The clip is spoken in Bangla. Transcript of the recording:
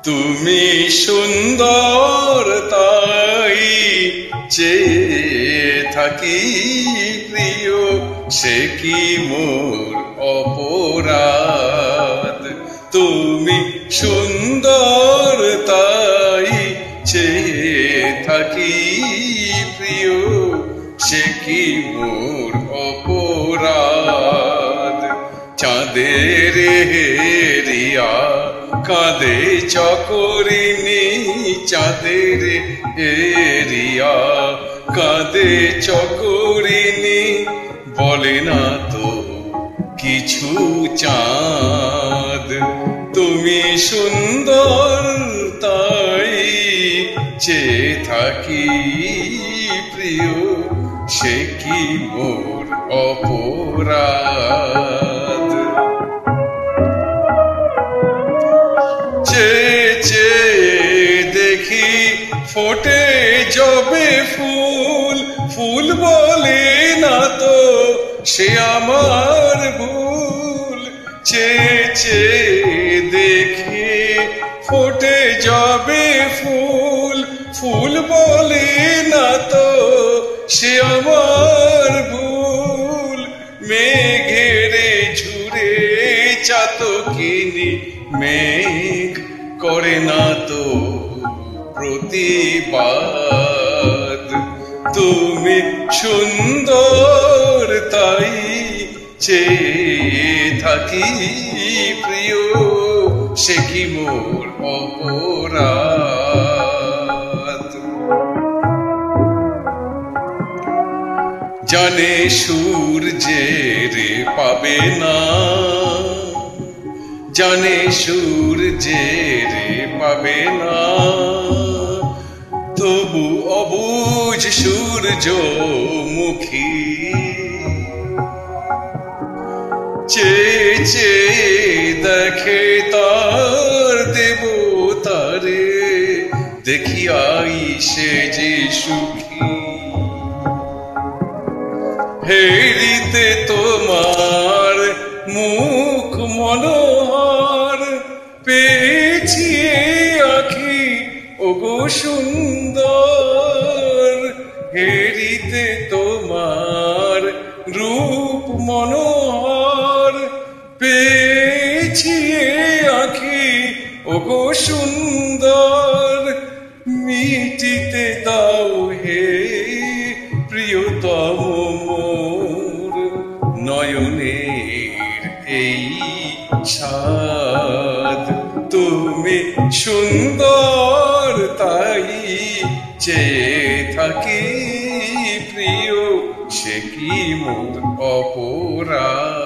তুমি সুন্দর তাই চেয়ে থাকি প্রিয়, সে কি মোর অপরাধ। তুমি সুন্দর তাই চেয়ে থাকি প্রিয়, সে কি মোর অপরাধ। চাঁদের হেরিয়া কাঁদে চকরিনী, চাঁদের হেরিয়া কাঁদে চকরিনী, বলে না তো কিছু চাঁদ। তুমি সুন্দর তাই চেয়ে থাকি প্রিয়, সে কি মোর অপরাধ। চেয়ে চেয়ে দেখি ফোটে যবে ফুল, ফুল বলে না তো সে আমার ভুল। চেয়ে চেয়ে দেখি ফোটে যবে ফুল, ফুল বলে না তো সে আমার ভুল। মেঘেরে ঝুরে চাতকিনি, মেঘ করে না তো প্রতিবাদ। তুমি সুন্দর তাই চেয়ে থাকি প্রিয়, সে কি মোর অপরাধ। জানে সূর্যের পাবে না, জানে সূর্যের পাবে না, তবু অবুঝ সূর্যমুখী। চেয়ে চেয়ে দেখে তার দেবতারে, দেখিয়াই সে যে সুখী। হেরিতে তোমার মুখ মনোহর, পেয়েছি আখি ওগো সুন্দর। হেরিতে তোমার রূপ মনোহর, পেয়েছি আখি ওগো সুন্দর। মিটিতে দাও হে প্রিয়তম মোর, নয়নের এই সাদ। তুমি সুন্দর তাই চেয়ে থাকি প্রিয়, সে কি মোর অপরাধ।